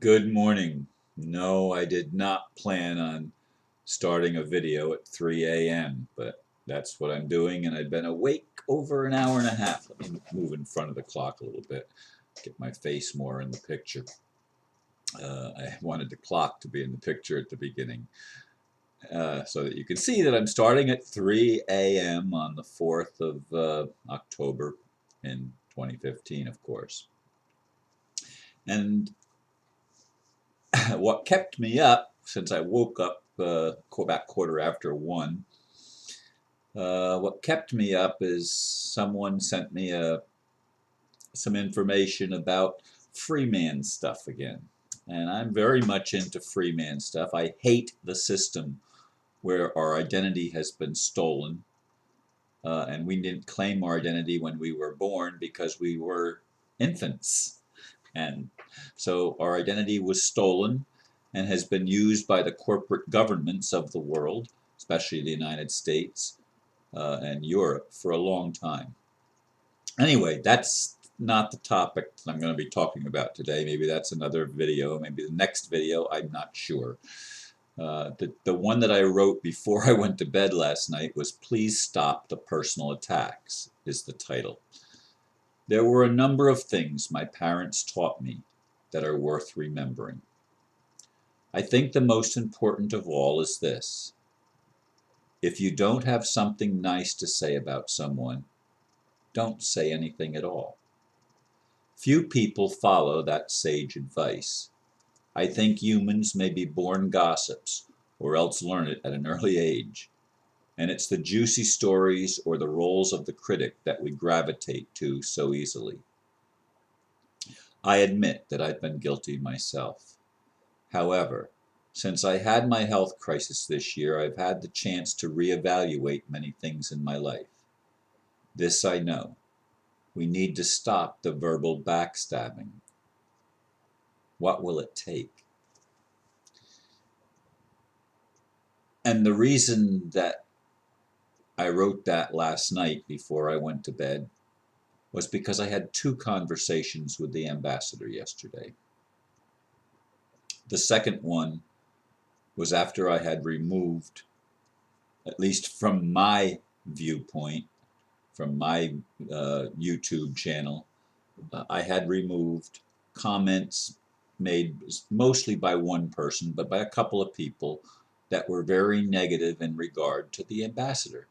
Good morning. No, I did not plan on starting a video at 3 a.m., but that's what I'm doing, and I've been awake over an hour and a half. Let me move in front of the clock a little bit, get my face more in the picture. I wanted the clock to be in the picture at the beginning so that you can see that I'm starting at 3 a.m. on the 4th of October in 2015, of course. And what kept me up since I woke up about quarter after 1, what kept me up is someone sent me some information about free man stuff again. And I'm very much into free man stuff. I hate the system where our identity has been stolen, and we didn't claim our identity when we were born because we were infants. And so our identity was stolen and has been used by the corporate governments of the world, especially the United States and Europe, for a long time. Anyway, that's not the topic that I'm going to be talking about today. Maybe that's another video, maybe the next video, I'm not sure. The one that I wrote before I went to bed last night was "Please Stop the Personal Attacks," is the title. There were a number of things my parents taught me that are worth remembering. I think the most important of all is this: if you don't have something nice to say about someone, don't say anything at all. Few people follow that sage advice. I think humans may be born gossips, or else learn it at an early age, and it's the juicy stories or the roles of the critic that we gravitate to so easily. I admit that I've been guilty myself. However, since I had my health crisis this year, I've had the chance to reevaluate many things in my life. This I know: we need to stop the verbal backstabbing. What will it take? And the reason that I wrote that last night before I went to bed was because I had 2 conversations with the ambassador yesterday. The second one was after I had removed, at least from my viewpoint, from my YouTube channel, I had removed comments made mostly by one person, but by a couple of people that were very negative in regard to the ambassador.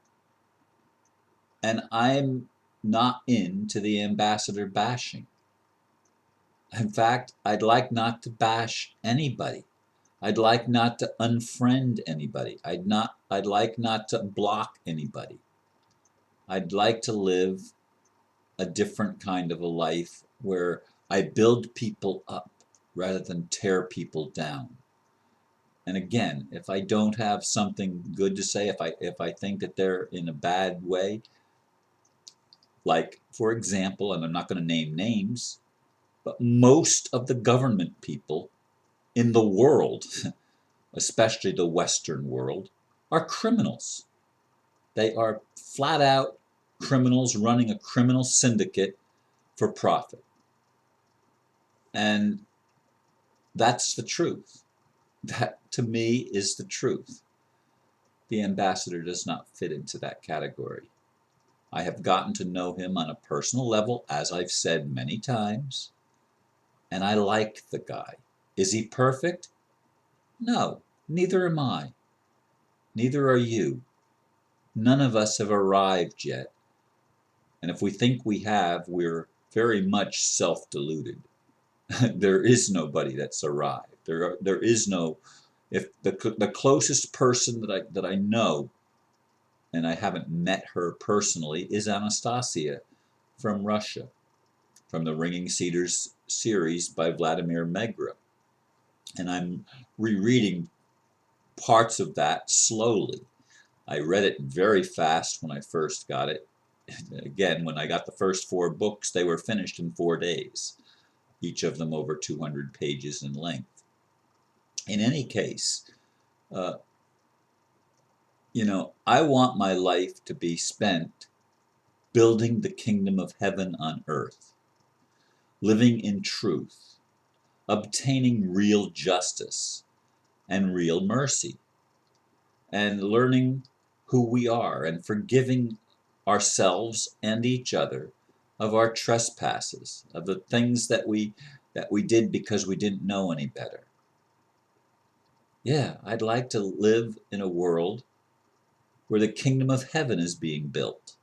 And I'm not into the ambassador bashing. In fact, I'd like not to bash anybody. I'd like not to unfriend anybody. I'd like not to block anybody. I'd like to live a different kind of a life where I build people up rather than tear people down. And again, if I don't have something good to say, if I think that they're in a bad way, like for example, and I'm not going to name names, but most of the government people in the world, especially the Western world, are criminals. They are flat out criminals running a criminal syndicate for profit. And that's the truth. That, to me, is the truth. The ambassador does not fit into that category. I have gotten to know him on a personal level, as I've said many times, and I like the guy. Is he perfect? No, neither am I. Neither are you. None of us have arrived yet. And if we think we have, we're very much self-deluded. There is nobody that's arrived. There is no, if the closest person that I know, and I haven't met her personally, is Anastasia from Russia, from the Ringing Cedars series by Vladimir Megra. And I'm rereading parts of that slowly. I read it very fast when I first got it. Again, when I got the first 4 books, they were finished in 4 days, each of them over 200 pages in length. In any case, I want my life to be spent building the kingdom of heaven on earth, living in truth, obtaining real justice and real mercy, and learning who we are and forgiving ourselves and each other of our trespasses, of the things that we did because we didn't know any better. Yeah, I'd like to live in a world where the kingdom of heaven is being built.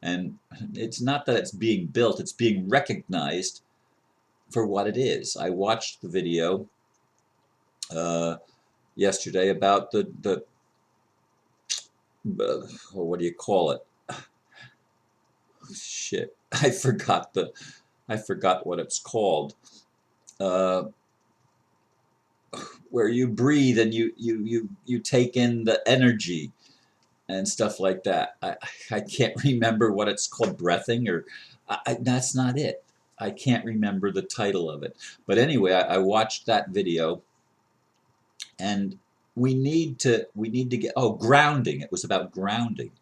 And it's not that it's being built, it's being recognized for what it is. I watched the video yesterday about the what do you call it? Shit, I forgot what it's called. Where you breathe and you take in the energy and stuff like that. I can't remember what it's called, breathing, or that's not it. I can't remember the title of it. But anyway, I watched that video, and we need to get, grounding. It was about grounding.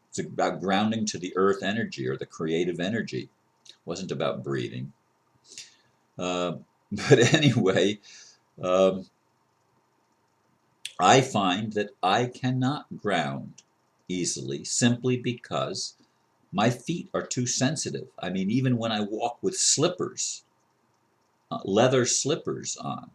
It's about grounding to the earth energy or the creative energy. It wasn't about breathing. But anyway, I find that I cannot ground easily simply because my feet are too sensitive. I mean, even when I walk with slippers, leather slippers on,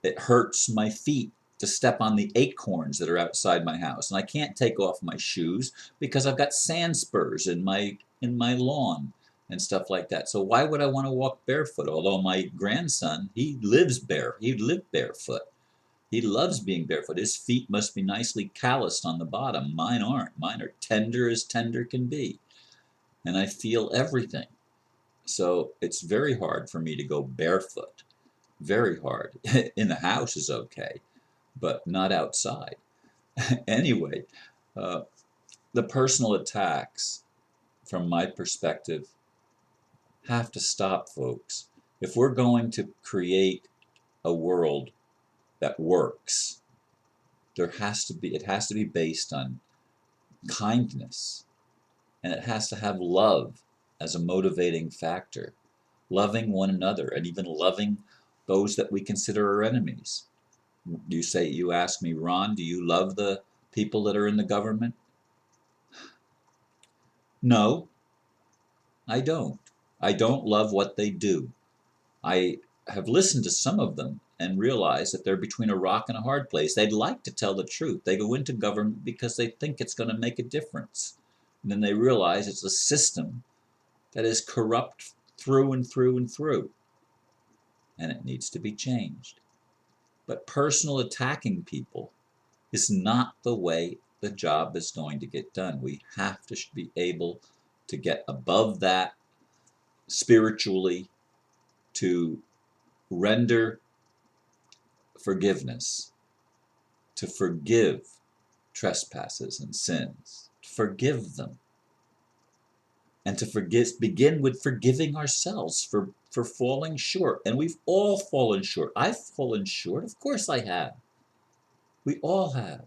it hurts my feet to step on the acorns that are outside my house. And I can't take off my shoes because I've got sand spurs in my lawn and stuff like that. So why would I want to walk barefoot? Although my grandson, he lived barefoot. He loves being barefoot. His feet must be nicely calloused on the bottom. Mine aren't. Mine are tender as tender can be. And I feel everything. So it's very hard for me to go barefoot. Very hard. In the house is okay, but not outside. Anyway, the personal attacks, from my perspective, have to stop, folks. If we're going to create a world that works, it has to be based on kindness, and it has to have love as a motivating factor, loving one another, and even loving those that we consider our enemies. You ask me, Ron, do you love the people that are in the government? No, I don't. I don't love what they do. I have listened to some of them and realized that they're between a rock and a hard place. They'd like to tell the truth. They go into government because they think it's going to make a difference. And then they realize it's a system that is corrupt through and through and through. And it needs to be changed. But personal attacking people is not the way the job is going to get done. We have to be able to get above that spiritually, to render forgiveness, to forgive trespasses and sins, to forgive them, and to begin with forgiving ourselves for falling short. And we've all fallen short. I've fallen short. Of course I have. We all have.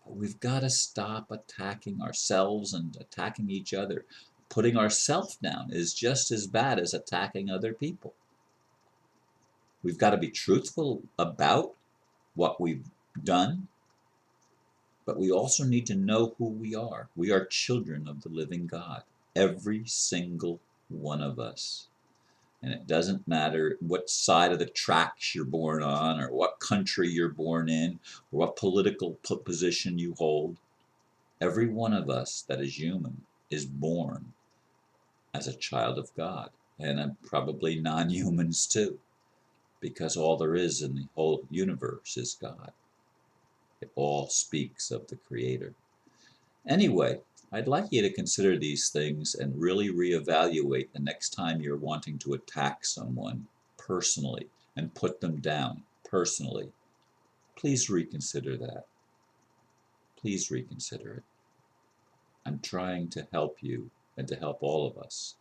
But we've got to stop attacking ourselves and attacking each other. Putting ourselves down is just as bad as attacking other people. We've got to be truthful about what we've done, but we also need to know who we are. We are children of the living God, every single one of us. And it doesn't matter what side of the tracks you're born on, or what country you're born in, or what political position you hold. Every one of us that is human is born as a child of God, and probably non-humans too, because all there is in the whole universe is God. It all speaks of the Creator. Anyway, I'd like you to consider these things and really reevaluate the next time you're wanting to attack someone personally and put them down personally. Please reconsider that. Please reconsider it. I'm trying to help you and to help all of us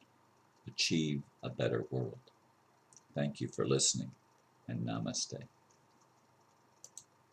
achieve a better world. Thank you for listening, and namaste.